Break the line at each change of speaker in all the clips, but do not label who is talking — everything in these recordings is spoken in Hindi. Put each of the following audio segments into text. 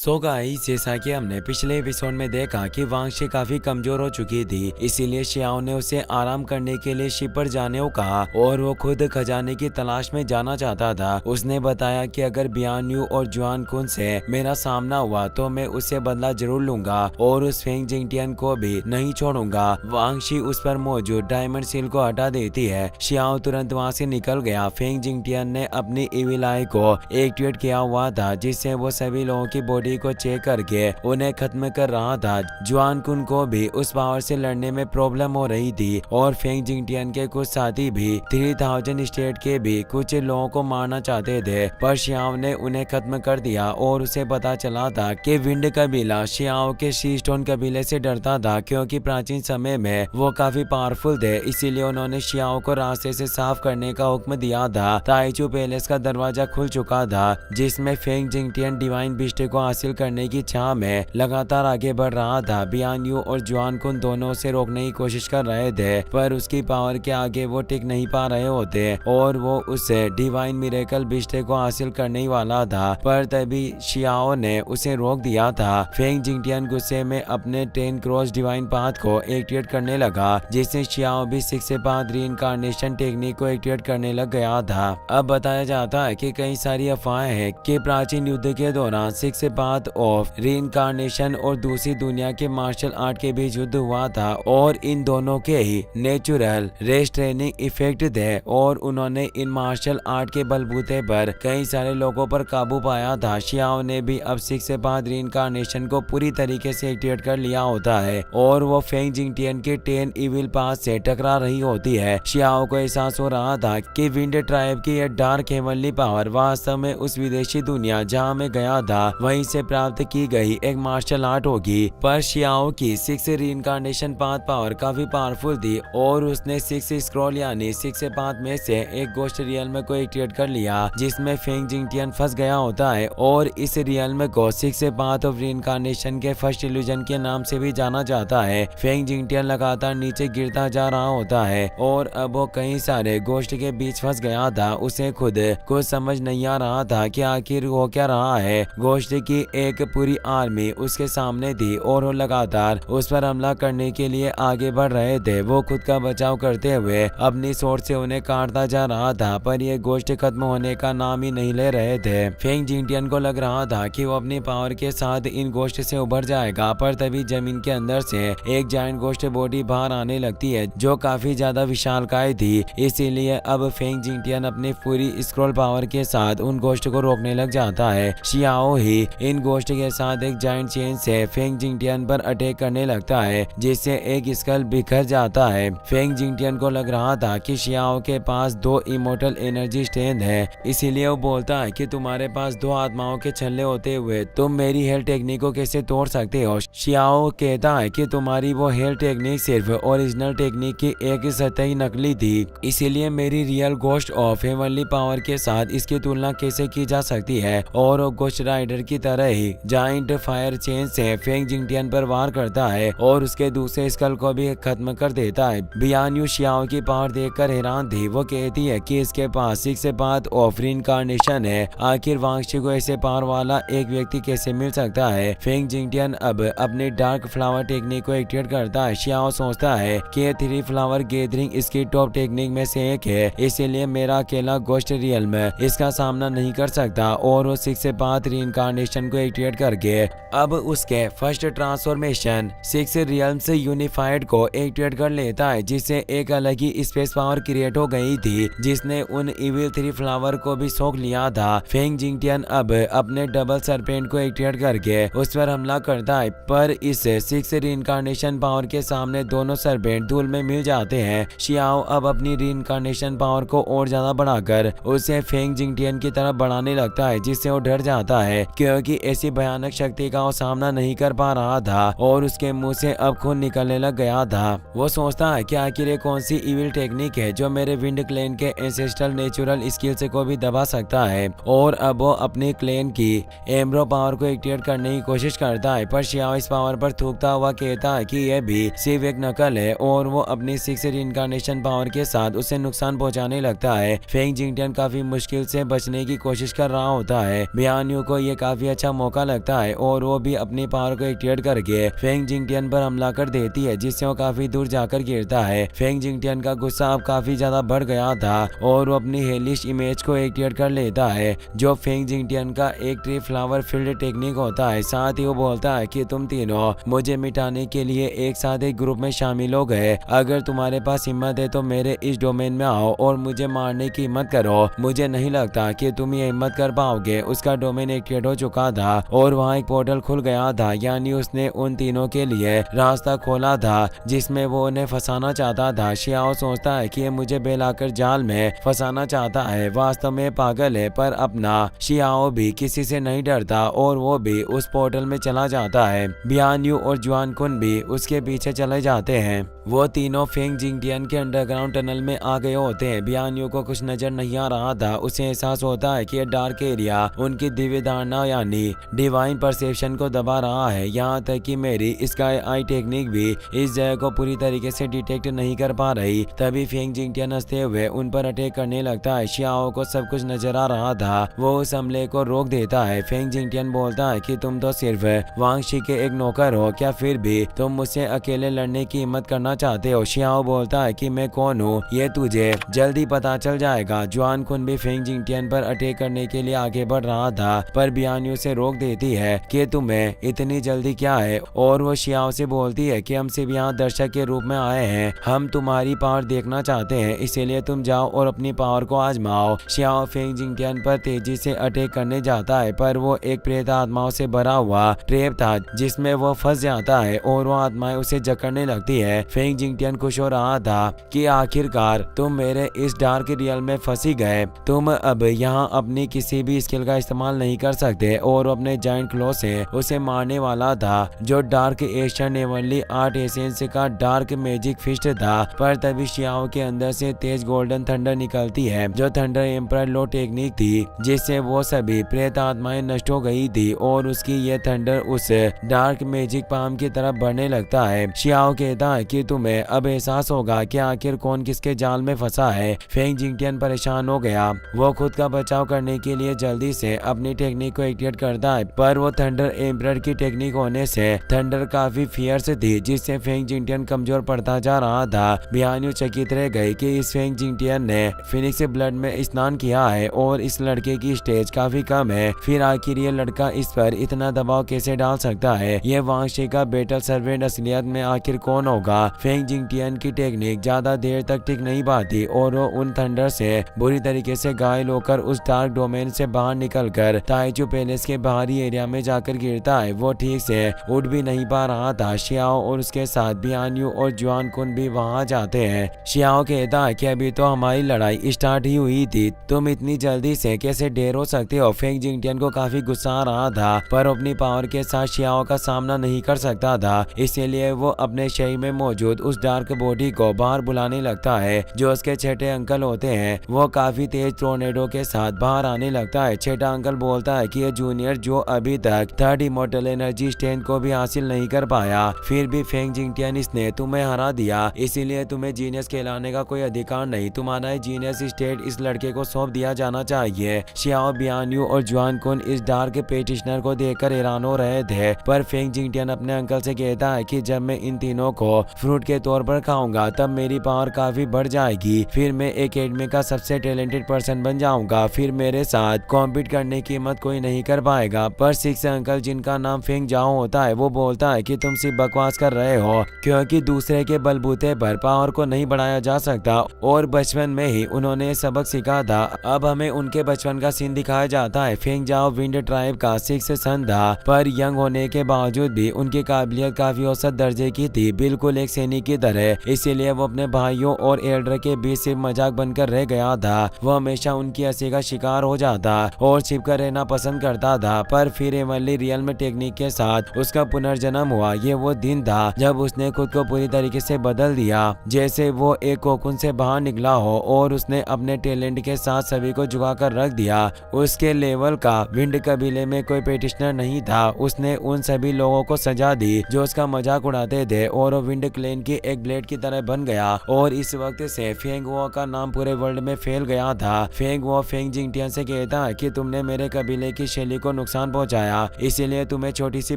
सो गाइस, जैसा कि हमने पिछले एपिसोड में देखा कि वांगशी काफी कमजोर हो चुकी थी, इसीलिए शियाओ ने उसे आराम करने के लिए शिप पर जाने को कहा और वो खुद खजाने की तलाश में जाना चाहता था। उसने बताया कि अगर बियान यू और जुआन कुन से मेरा सामना हुआ तो मैं उससे बदला जरूर लूंगा और उस फेंग जिंगटियन को भी नहीं छोड़ूंगा। वांगशी उस पर मौजूद डायमंड सील को हटा देती है। शियाओ तुरंत वहां से निकल गया। फेंग जिंगटियन ने अपनी इविल आई को एक्टिवेट किया हुआ था, जिससे वो सभी लोगों की बॉडी को चेक करके उन्हें खत्म कर रहा था। जुआन कुन को भी उस पावर से लड़ने में प्रॉब्लम हो रही थी और फेंग जिंगटियन के कुछ साथी भी 3000 स्टेट के भी कुछ लोगों को मारना चाहते थे, पर शियाओ ने उन्हें खत्म कर दिया और उसे पता चला था कि विंड कबीला शियाओ के शी स्टोन कबीले से डरता था, क्योंकि प्राचीन समय में वो काफी पावरफुल थे। इसीलिए उन्होंने शियाओ को रास्ते से साफ करने का हुक्म दिया था। ताइचू पैलेस का दरवाजा खुल चुका था, जिसमें फेंग जिंगटियन डिवाइन बिस्ट को हासिल करने की चाह में लगातार आगे बढ़ रहा था। बियान यू और जुआन कुन दोनों उसे रोकने की कोशिश कर रहे थे, पर उसकी पावर के आगे वो टिक नहीं पा रहे होते और वो उससे डिवाइन मिरेकल बिस्ट को हासिल करने ही वाला था, पर तभी शियाओ ने उसे रोक दिया था। फेंग जिंगटियन गुस्से में अपने 10 क्रॉस डिवाइन पाथ को एक्टिवेट करने लगा, जिससे शियाओ भी 6 से 5 रीइंकार्नेशन टेक्निक को एक्टिवेट करने लग गया था। अब बताया जाता है कि कई सारी अफवाहें हैं कि प्राचीन युद्ध के दौरान 6 से 5 ऑफ रीइंकार्नेशन और दूसरी दुनिया के मार्शल आर्ट के बीच युद्ध हुआ था और इन दोनों के ही नेचुरल रेस्ट्रेनिंग इफेक्ट थे और उन्होंने इन मार्शल आर्ट के बलबूते पर कई सारे लोगों पर काबू पाया था। शियाओ ने भी अब 6 से 5 रीइंकार्नेशन को पूरी तरीके से एक्टिवेट कर लिया होता है और वो फेंग जिंगटियन के 10 इविल पाथ से टकरा रही होती है। शियाओ को एहसास हो रहा था कि विंड ट्राइब की यह डार्क हेवनली पावर वास्तव में उस विदेशी दुनिया जहाँ में गया था वहीं से प्राप्त की गई एक मार्शल आर्ट होगी, पर शियाओ की 6 रीइंकार्नेशन पाथ पावर काफी पावरफुल थी और उसने 6 स्क्रॉल यानी 6 से 5 में से एक गोस्ट रियल्म को एक्टिवेट कर लिया, जिसमें फेंग जिंगटियन फंस गया होता है और इस रियल्म को 6 से 5 ऑफ रीइंकार्नेशन के फर्स्ट इल्यूजन के नाम से भी जाना जाता है। फेंग जिंगटियन लगातार नीचे गिरता जा रहा होता है और अब वो कई सारे गोस्ट के बीच फंस गया था। उसे खुद कुछ समझ नहीं आ रहा था कि आखिर हो क्या रहा है। गोस्ट की एक पूरी आर्मी उसके सामने थी और वो लगातार उस पर हमला करने के लिए आगे बढ़ रहे थे। वो खुद का बचाव करते हुए अपनी सोर्स से उन्हें काटता जा रहा था, पर ये गोस्ट खत्म होने का नाम ही नहीं ले रहे थे। फेंग जिंगटियन को लग रहा था कि वो अपनी पावर के साथ इन गोस्ट से उभर जाएगा, पर तभी जमीन के अंदर से एक जायंट गोस्ट बॉडी बाहर आने लगती है जो काफी ज्यादा विशालकाय थी। इसीलिए अब फेंग जिंगटियन अपनी पूरी स्क्रॉल पावर के साथ उन गोस्ट को रोकने लग जाता है। शियाओ ही इन गोस्ट के साथ एक जायंट चेन से फेंग जिंगटियन पर अटैक करने लगता है, जिससे एक स्कल बिखर जाता है। फेंग जिंगटियन को लग रहा था कि शियाओ के पास 2 इमोर्टल एनर्जी स्ट्रेंथ है, इसीलिए वो बोलता है कि तुम्हारे पास 2 आत्माओं के छल्ले होते हुए तुम मेरी हेल टेक्निक को कैसे तोड़ सकते हो। शियाओ कहता है कि तुम्हारी वो हेल टेक्निक सिर्फ ओरिजिनल टेक्निक की एक सतही नकली थी, इसीलिए मेरी real ghost of heavenly power के साथ इसकी तुलना कैसे की जा सकती है। और वो गोस्ट राइडर की तरह ही जाइंट फायर चेन से फेंग जिंगटियन पर वार करता है और उसके दूसरे स्कल को भी खत्म कर देता है। बियान यू शियाओ की पावर देखकर हैरान थी। वो कहती है कि इसके पास 6 से 5 ऑफ रीइंकार्नेशन है, आखिर वांगशी को ऐसे पावर वाला एक व्यक्ति कैसे मिल सकता है। फेंग जिंगटियन अब अपने डार्क फ्लावर टेक्निक को एक्टिवेट करता है। शियाओ सोचता है कि 3 फ्लावर गैदरिंग इसकी टॉप टेक्निक में से एक है, इसीलिए मेरा अकेला गोस्ट रियल्म इसका सामना नहीं कर सकता और वो 6 से 5 रीइंकार्नेशन को एक्टिवेट करके अब उसके फर्स्ट ट्रांसफॉर्मेशन 6 रियल्म से यूनिफाइड को एक्टिवेट कर लेता है, जिससे एक अलग ही स्पेस पावर क्रिएट हो गई थी जिसने उन इविल 3 फ्लावर को भी सोख लिया था। फेंग जिंगटियन अब अपने डबल सरपेंट को एक्टिवेट करके उस पर हमला करता है, पर इस 6 रीइंकार्नेशन पावर के सामने दोनों सरपेंट धूल में मिल जाते हैं। शियाओ अब अपनी रीइंकार्नेशन पावर को और ज्यादा बढ़ाकर उसे फेंग जिंगटियन की तरफ बढ़ाने लगता है, जिससे वो डर जाता है क्योंकि ऐसी भयानक शक्ति का वो सामना नहीं कर पा रहा था और उसके मुंह से अब खून निकलने लग गया था। वो सोचता है कि आखिर ये कौन सी इविल टेक्निक है जो मेरे विंड क्लेन के एंसेस्ट्रल नेचुरल स्किल्स को भी दबा सकता है। और अब वो अपने क्लेन की एम्ब्रो पावर को एक्टिवेट करने की कोशिश करता है, पर शियाओ इस पावर पर थूकता हुआ कहता है कि यह भी सिर्फ एक नकल है और वो अपनी 6 रीइंकार्नेशन पावर के साथ उसे नुकसान पहुंचाने लगता है। फेंग जिंगटियन काफी मुश्किल से बचने की कोशिश कर रहा होता है। बियान यू को ये काफी अच्छा का मौका लगता है और वो भी अपनी पावर को एक्टिवेट करके फेंग जिंगटियन पर हमला कर देती है, जिससे वो काफी दूर जाकर गिरता है। फेंग जिंगटियन का गुस्सा अब काफी ज्यादा बढ़ गया था और वो अपनी हेलिश इमेज को एक्टिवेट कर लेता है, जो फेंग जिंगटियन का एक ट्री फ्लावर फील्ड टेक्निक होता है। साथ ही वो बोलता है कि तुम तीनों मुझे मिटाने के लिए एक साथ एक ग्रुप में शामिल हो गए। अगर तुम्हारे पास हिम्मत है तो मेरे इस डोमेन में आओ और मुझे मारने की हिम्मत करो। मुझे नहीं लगता कि तुम ये हिम्मत कर पाओगे। उसका डोमेन एक्टिवेट हो चुका था और वहाँ एक पोर्टल खुल गया था, यानी उसने उन तीनों के लिए रास्ता खोला था जिसमें वो उन्हें फंसाना चाहता था। शियाओ सोचता है कि ये मुझे बेलाकर जाल में फंसाना चाहता है, वास्तव में पागल है। पर अपना शियाओ भी किसी से नहीं डरता और वो भी उस पोर्टल में चला जाता है। बियान यू और जुआन कुन भी उसके पीछे चले जाते हैं। वो तीनों फेंग जिंगटियन के अंडरग्राउंड टनल में आ गए होते हैं। बियान यू को कुछ नजर नहीं आ रहा था। उसे एहसास होता है कि ये डार्क एरिया उनकी दिव्य धारणा यानी डिवाइन परसेप्शन को दबा रहा है। यहाँ तक कि मेरी स्काई आई टेक्निक भी इस जगह को पूरी तरीके से डिटेक्ट नहीं कर पा रही। तभी फेंग जिंगटियन हंसते हुए उन पर अटैक करने लगता है। शियाओ को सब कुछ नजर आ रहा था, वो उस हमले को रोक देता है। फेंग जिंगटियन बोलता है कि तुम तो सिर्फ वांगशी के एक नौकर हो, क्या फिर भी तुम मुझसे अकेले लड़ने की हिम्मत करना चाहते हो? शियाओ बोलता है कि मैं कौन हूँ ये तुझे जल्दी पता चल जाएगा। जुआन कुन भी फेंग जिंगटियन पर अटैक करने के लिए आगे बढ़ रहा था, पर बियान्यू से रोक देती है कि तुम्हें इतनी जल्दी क्या है, और वो शियाओ से बोलती है कि हम सिर्फ यहाँ दर्शक के रूप में आए हैं, हम तुम्हारी पावर देखना चाहते हैं, इसीलिए तुम जाओ और अपनी पावर को आजमाओ। शियाओ फेंग जिंगटियन पर तेजी से अटैक करने जाता है, पर वो एक प्रेत आत्माओं से भरा हुआ ट्रैप था जिसमें वो फंस जाता है और वो आत्माएं उसे जकड़ने लगती है। फेंग जिंगटियन खुश हो रहा था कि आखिरकार तुम मेरे इस डार्क रियल में फंसी गए। तुम अब यहाँ अपनी किसी भी स्किल का इस्तेमाल नहीं कर सकते, और अपने जायंट क्लो से उसे मारने वाला था जो dark Asian Avonlea art essence का डार्क मैजिक फिस्ट था। पर तभी शियाओ के अंदर से तेज गोल्डन थंडर निकलती है, जो थंडर एम्पर लो टेक्निक थी जिससे वो सभी प्रेत आत्माएं नष्ट हो गई थी, और उसकी ये थंडर उस डार्क मैजिक पाम की तरफ बढ़ने लगता है। शियाओ कहता है कि तुम्हें अब एहसास होगा कि आखिर कौन किसके जाल में फंसा है। फेंग जिंगटियन परेशान हो गया, वो खुद का बचाव करने के लिए जल्दी से अपनी टेक्निक को एक्टिवेट करता है, पर वो थंडर एम्पर की टेक्निक होने से थंडर काफी फियर्स थी, जिससे फेंग जिंगटियन कमजोर पड़ता जा रहा था। बियान्यू चकित रह गए कि इस फेंग जिंगटियन ने फिनिक्स ब्लड में स्नान किया है और इस लड़के की स्टेज काफी कम है, फिर आखिर ये लड़का इस पर इतना दबाव कैसे डाल सकता है? ये वांगशी का बेटल सर्वेंट असलियत में आखिर कौन होगा? फेंग जिंगटियन की टेक्निक ज्यादा देर तक टिक नहीं पाती और वो उन थंडर से बुरी तरीके से घायल होकर उस डार्क डोमेन से बाहर निकलकर ताइचू पैलेस के बाहरी एरिया में जाकर गिरता है। वो ठीक से उठ भी नहीं पा रहा था। शियाओ और उसके साथ बियान्यू और जुआन कुन भी वहां जाते हैं। शियाओ कहता है कि अभी तो हमारी लड़ाई स्टार्ट ही हुई थी, तुम इतनी जल्दी से कैसे ढेर हो सकते हो? फेंग जिंगटियन को काफी गुस्सा आ रहा था, पर अपनी पावर के साथ शियाओ का सामना नहीं कर सकता था, इसीलिए वो अपने शरीर में मौजूद उस डार्क बॉडी को बाहर बुलाने लगता है। जो उसके छठे अंकल होते हैं वो काफी तेज टोर्नेडो के साथ बाहर आने लगता है। छठा अंकल बोलता है कि ये जूनियर जो अभी तक थर्ड इमोर्टल एनर्जी स्ट्रेंथ को भी हासिल नहीं कर पाया, फिर भी फेंग जिंगटियन इसने तुम्हें हरा दिया, इसीलिए तुम्हें जीनियस कहलाने का कोई अधिकार नहीं। तुम्हारा जीनियस स्टेट इस लड़के को सौंप दिया जाना चाहिए। शियाओ, बियान्यू और जुआन कुन इस डार्क पेटिशनर को देखकर हैरान हो रहे थे, पर फेंग जिंगटियन अपने अंकल से कहता है कि जब मैं इन तीनों को फ्रूट के तौर पर खाऊंगा तब मेरी पावर काफी बढ़ जाएगी, फिर मैं एकेडमी का सबसे टैलेंटेड पर्सन बन जाऊंगा, फिर मेरे साथ कॉम्पीट करने की हिम्मत कोई नहीं कर पाएगा। पर सिक्स अंकल, जिनका नाम फेंग जाओ होता है, वो बोलता है कि तुम सिर्फ बकवास कर रहे हो, क्योंकि दूसरे के बलबूते पर पावर को नहीं बढ़ाया जा सकता, और बचपन में ही उन्होंने सबक सीखा था। अब हमें उनके बचपन का सीन दिखाया जाता है। फेंग जाओ विंड ट्राइब का सिक्स सन था, पर यंग होने के बावजूद भी उनकी काबिलियत काफी औसत दर्जे की थी, बिल्कुल एक सैनिक की तरह। इसीलिए वो अपने भाइयों और एल्डर के बीच सिर्फ मजाक बनकर रह गया था। वो हमेशा उनकी हंसी का शिकार हो जाता और छिपकर रहना पसंद करता था। पर फिर एवनली रियल में टेक्निक के साथ उसका पुनर्जन्म हुआ। ये वो दिन था जब उसने खुद को पूरी तरीके से बदल दिया, जैसे वो एक कोकुन से बाहर निकला हो, और उसने अपने टैलेंट के साथ सभी को झुका कर रख दिया। उसके लेवल का विंड कबीले में कोई पेटिशनर नहीं था। उसने उन सभी लोगों को सजा दी जो उसका मजाक उड़ाते थे, और वो विंड क्लेन चेन की एक ब्लेड की तरह बन गया और इस वक्त से फेंग वो का नाम पूरे वर्ल्ड में फैल गया था। फेंग वो फेंग जिंगटियन से कहता है कि तुमने मेरे कबीले की शैली को नुकसान पहुंचाया, इसीलिए तुम्हें छोटी सी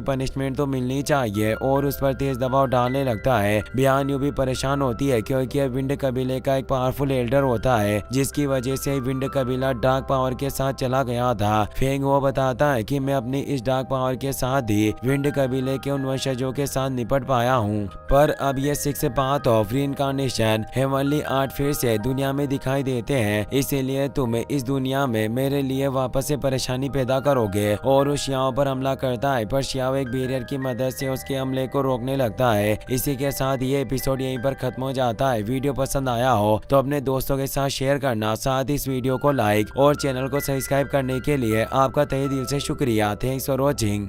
पनिशमेंट तो मिलनी चाहिए, और उस पर तेज दबाव डालने लगता है। बियान यू भी परेशान होती है क्योंकि विंड कबीले का एक पावरफुल एल्डर होता है, जिसकी वजह से विंड कबीला डार्क पावर के साथ चला गया था। फेंग वो बताता है कि मैं अपनी इस डार्क पावर के साथ ही विंड कबीले के उन वंशजों के साथ निपट पाया हूँ, पर अब ये 6 path of reincarnation heavenly art फिर से दुनिया में दिखाई देते हैं, इसीलिए तुम इस दुनिया में मेरे लिए वापस से परेशानी पैदा करोगे। और उस शियाओ पर हमला करता है, पर शियाओ एक बैरियर की मदद से उसके हमले को रोकने लगता है। इसी के साथ ये एपिसोड यहीं पर खत्म हो जाता है। वीडियो पसंद आया हो तो अपने दोस्तों के साथ शेयर करना, साथ इस वीडियो को लाइक और चैनल को सब्सक्राइब करने के लिए आपका तहे दिल से शुक्रिया। Thanks for watching.